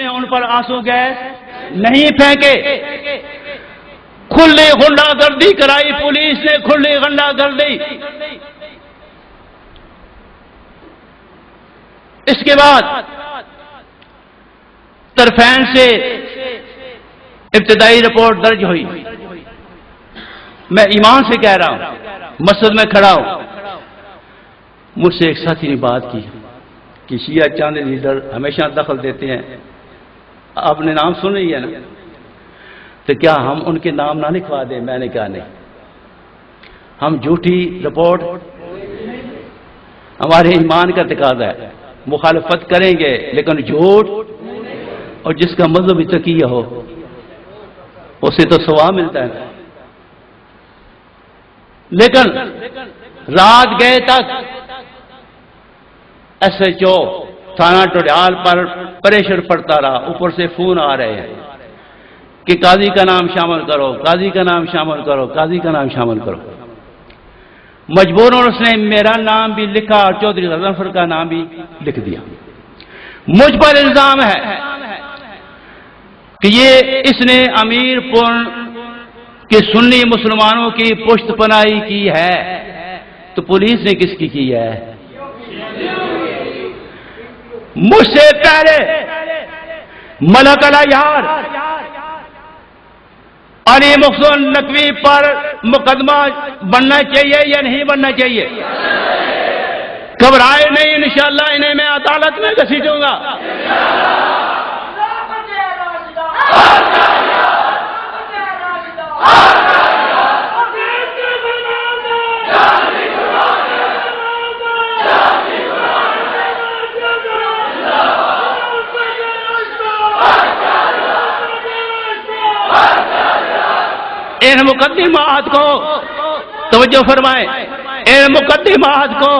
ان پر آنسو گیس نہیں پھینکے، کھلی غنڈہ گردی کرائی، پولیس نے کھلی غنڈہ گردی۔ اس کے بعد طرفین سے ابتدائی رپورٹ درج ہوئی۔ میں ایمان سے کہہ رہا ہوں، مسجد میں کھڑا ہوں، مجھ سے ایک ساتھی نے بات کی کہ شیعہ چاند لیڈر ہمیشہ دخل دیتے ہیں، آپ نے نام سن رہی ہے نا، تو کیا ہم ان کے نام نہ لکھوا دیں؟ میں نے کہا نہیں، ہم جھوٹی رپورٹ، ہمارے ایمان کا تقاضا ہے، مخالفت کریں گے لیکن جھوٹ، اور جس کا مذہبی تقیہ ہو اسے تو ثواب ملتا ہے۔ لیکن رات گئے تک ایس ایچ او تھانہ ٹوڈیال پر پریشر پڑتا رہا، اوپر سے فون آ رہے ہیں کہ قاضی کا نام شامل کرو، قاضی کا نام شامل کرو، قاضی کا نام شامل کرو۔ مجبوراً اس نے میرا نام بھی لکھا اور چودھری غضنفر کا نام بھی لکھ دیا۔ مجھ پر الزام ہے کہ یہ اس نے امیر پور کہ سنی مسلمانوں کی پشت پناہی کی ہے، تو پولیس نے کس کی ہے؟ مجھ سے پہلے ملک العیار علی محسن نقوی پر مقدمہ بننا چاہیے یا نہیں بننا چاہیے؟ گھبرائے نہیں، انشاءاللہ انہیں میں عدالت میں گھسیٹوں گا۔ ان مقدمات کو توجہ فرمائیں، ان مقدمات کو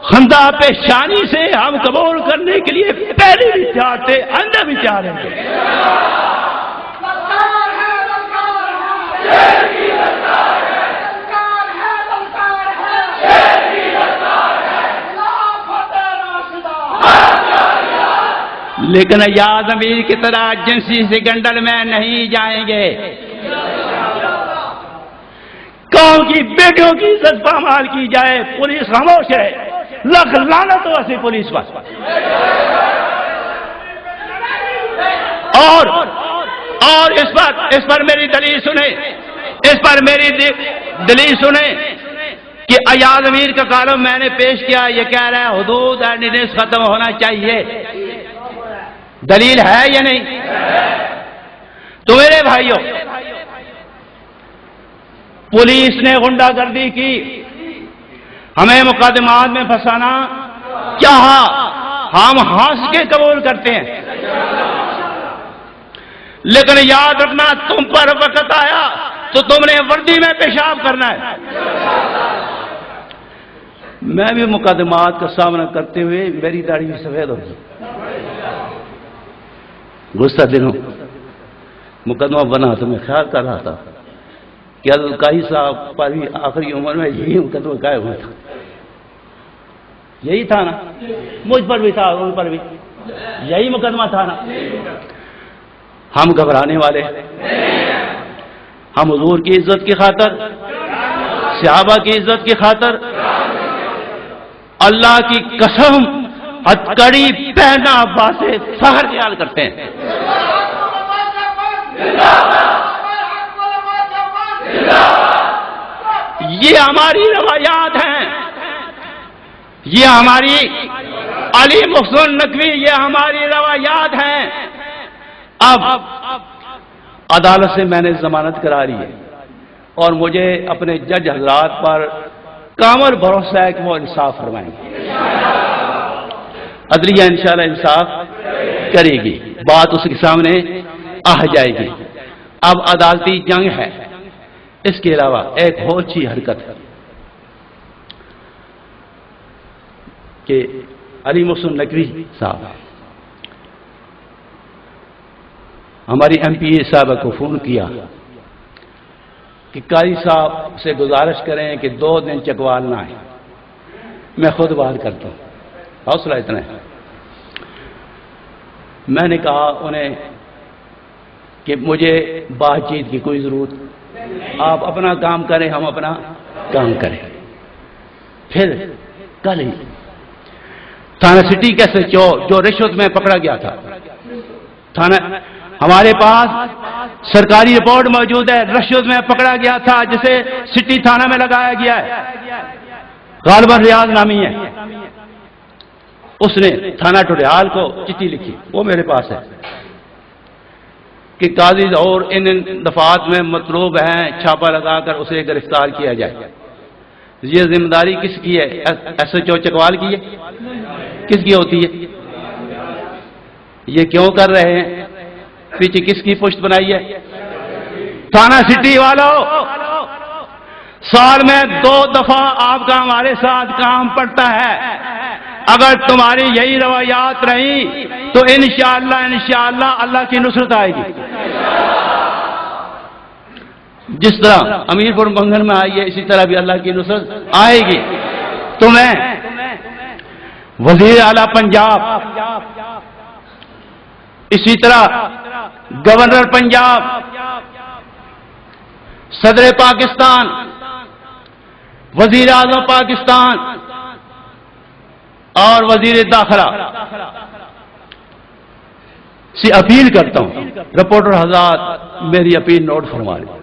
خندہ پیشانی سے ہم قبول کرنے کے لیے پہلے بھی چاہتے، آئندہ بھی چاہ رہے ہیں۔ لیکن یاد امیر کی طرح جنسی سے گنڈل میں نہیں جائیں گے۔ قوم کی بیٹیوں کی عزت پامال کی جائے، پولیس خاموش ہے، لکھ لعنت ہو ایسی پولیس پر۔ اور اس پر میری دلیل سنیں، اس پر میری دلیل سنیں کہ ایاز امیر کا کالم میں نے پیش کیا، یہ کہہ رہا ہے حدود آرڈیننس ختم ہونا چاہیے، دلیل ہے یا نہیں؟ تو میرے بھائیوں، پولیس نے غنڈہ گردی کی، ہمیں مقدمات میں پھنسانا چاہا، ہم ہنس کے قبول کرتے ہیں، لیکن یاد رکھنا تم پر وقت آیا تو تم نے وردی میں پیشاب کرنا ہے۔ میں بھی مقدمات کا سامنا کرتے ہوئے میری داڑھی بھی سفید ہوگی، غصہ دنوں مقدمہ بنا تو میں خیال کر رہا تھا کہ قاضی صاحب پر بھی آخری عمر میں یہی مقدمہ قائم ہوا تھا، یہی تھا نا، مجھ پر بھی تھا، ان پر بھی یہی مقدمہ تھا نا۔ ہم گھبرانے والے، ہم حضور کی عزت کی خاطر، صحابہ کی عزت کی خاطر، اللہ کی قسم ہتھکڑی پہنا باسے فخر خیال کرتے ہیں۔ یہ ہماری روایات ہیں، یہ ہماری علی محسن نقوی، یہ ہماری روایات ہیں۔ اب عدالت سے میں نے ضمانت کرا لی ہے اور مجھے اپنے جج حضرات پر کامل بھروسہ ہے کہ وہ انصاف فرمائیں گے، عدلیہ انشاءاللہ انصاف کرے گی، بات اس کے سامنے آ جائے گی۔ اب عدالتی جنگ ہے۔ اس کے علاوہ ایک اور اچھی حرکت ہے کہ علی محسن نقوی صاحب ہماری ایم پی اے صاحبہ کو فون کیا کہ قاضی صاحب سے گزارش کریں کہ 2 دن چکوال نہ آئے، میں خود بات کرتا ہوں، حوصلہ اتنا ہے۔ میں نے کہا انہیں کہ مجھے بات چیت کی کوئی ضرورت، آپ اپنا کام کریں، ہم اپنا کام کریں۔ پھر کل ہی تھانہ سٹی کے SHO جو رشوت میں پکڑا گیا تھا، تھانہ ہمارے پاس سرکاری رپورٹ موجود ہے، رشوت میں پکڑا گیا تھا جسے سٹی تھانہ میں لگایا گیا ہے، غالباً ریاض نامی ہے، اس نے تھانہ ٹوڈیال کو چٹھی لکھی، وہ میرے پاس ہے، کہ قاضی اور ان دفعات میں مطلوب ہیں، چھاپا لگا کر اسے گرفتار کیا جائے۔ یہ ذمہ داری کس کی ہے؟ SHO چکوال کی ہے؟ کس کی ہوتی ہے؟ یہ کیوں کر رہے ہیں؟ پیچھے کس کی پشت بنائی ہے؟ تھانہ سٹی والوں، سال میں 2 دفعہ آپ کا ہمارے ساتھ کام پڑتا ہے، اگر تمہاری یہی روایات رہی تو انشاءاللہ اللہ کی نصرت آئے گی۔ جس طرح امیر پور منگن میں آئی ہے، اسی طرح بھی اللہ کی نصرت آئے گی۔ تو میں وزیر اعلیٰ پنجاب، اسی طرح گورنر پنجاب، صدر پاکستان، وزیر اعظم پاکستان اور وزیر داخلہ سے اپیل کرتا ہوں، رپورٹر حضرات میری اپیل نوٹ فرما لیں،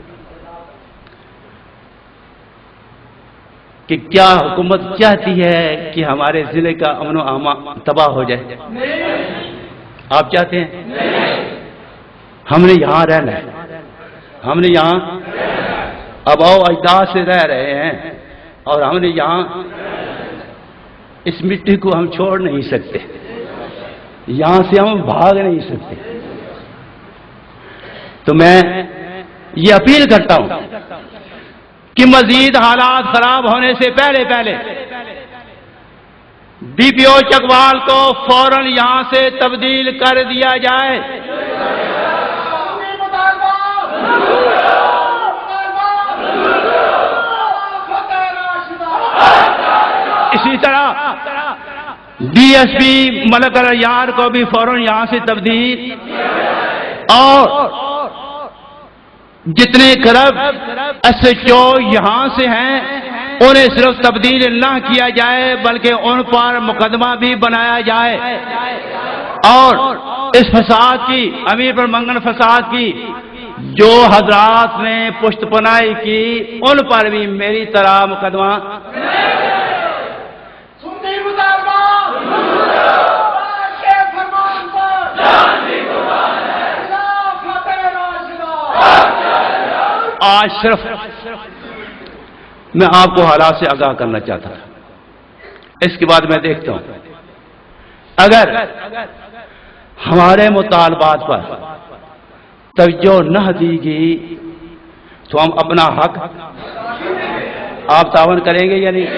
کہ کیا حکومت چاہتی ہے کہ ہمارے ضلع کا امن و امان تباہ ہو جائے؟ آپ چاہتے ہیں؟ ہم نے یہاں رہنا ہے، ہم نے یہاں آباء و اجداد سے رہ رہے ہیں، اور ہم نے یہاں اس مٹی کو ہم چھوڑ نہیں سکتے، یہاں سے ہم بھاگ نہیں سکتے۔ تو میں یہ اپیل کرتا ہوں کہ مزید حالات خراب ہونے سے پہلے DPO چکوال کو فوراً یہاں سے تبدیل کر دیا جائے۔ اسی طرح DSP ملک الیار کو بھی فوراً یہاں سے تبدیل، اور جتنے کرب SHO یہاں سے ہیں انہیں صرف تبدیل نہ کیا جائے بلکہ ان پر مقدمہ بھی بنایا جائے، اور اس فساد کی، امیر پر منگن فساد کی جو حضرات نے پشت پناہی کی ان پر بھی میری طرح مقدمہ۔ آج صرف میں آپ کو حالات سے آگاہ کرنا چاہتا تھا، اس کے بعد میں دیکھتا ہوں اگر ہمارے مطالبات پر توجہ نہ دی گئی تو ہم اپنا حق، آپ تعاون کریں گے یا نہیں؟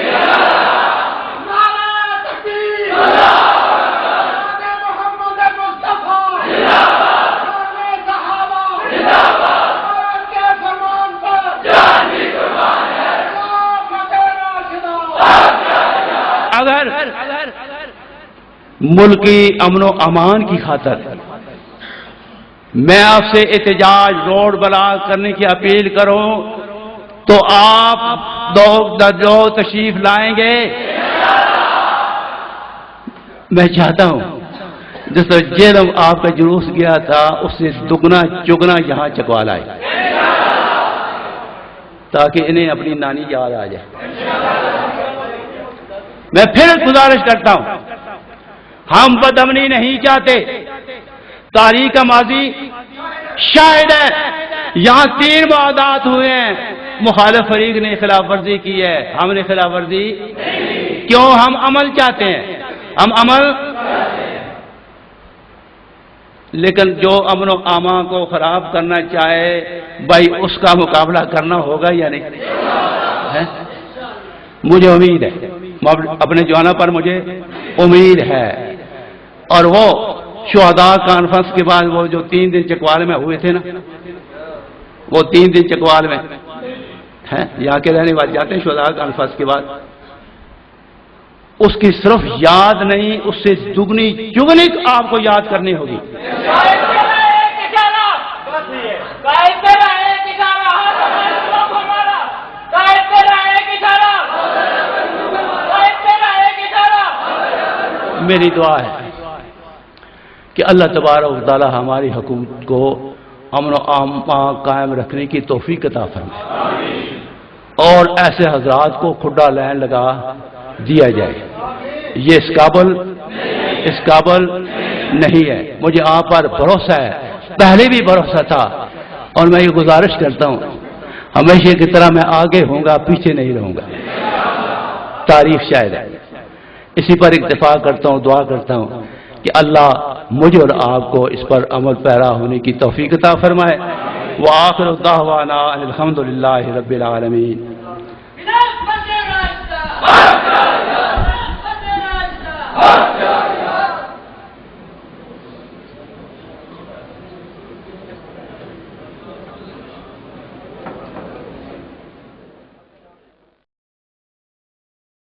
اگر ملکی امن و امان کی خاطر میں آپ سے احتجاج روڈ بلاک کرنے کی اپیل کروں تو آپ دو تشریف لائیں گے؟ میں چاہتا ہوں جس طرح جیلم آپ کا جلوس گیا تھا اس سے دگنا چگنا یہاں چکوال آئے، تاکہ انہیں اپنی نانی یاد آ جائے۔ میں پھر گزارش کرتا ہوں، ہم بدامنی نہیں چاہتے، تاریخ کا ماضی شاہد ہے، یہاں 3 معاہدات ہوئے ہیں، مخالف فریق نے خلاف ورزی کی ہے، ہم نے خلاف ورزی کیوں؟ ہم عمل چاہتے ہیں، ہم عمل، لیکن جو امن و امان کو خراب کرنا چاہے بھائی اس کا مقابلہ کرنا ہوگا یا نہیں؟ مجھے امید ہے، اپنے جوانوں پر مجھے امید ہے، اور وہ شہداء کانفرنس کے بعد وہ جو 3 دن چکوال میں ہوئے تھے نا، وہ 3 دن چکوال میں ہیں، یہاں کے رہنے والے جاتے ہیں شہداء کانفرنس کے بعد، اس کی صرف یاد نہیں، اس سے دگنی چگنی آپ کو یاد کرنی ہوگی۔ میری دعا ہے کہ اللہ تبارک و تعالی ہماری حکومت کو امن و امان قائم رکھنے کی توفیق عطا فرمائے اور ایسے حضرات کو کھڈا لین لگا دیا جائے۔ یہ اس قابل نہیں ہے۔ مجھے آپ پر بھروسہ ہے، پہلے بھی بھروسہ تھا، اور میں یہ گزارش کرتا ہوں ہمیشہ کی طرح میں آگے ہوں گا، پیچھے نہیں رہوں گا۔ تعریف شاید ہے، اسی پر اکتفا کرتا ہوں، دعا کرتا ہوں کہ اللہ مجھے اور آپ کو اس پر عمل پیرا ہونے کی توفیق عطا فرمائے۔ وآخر دعوانا الحمدللہ رب العالمین۔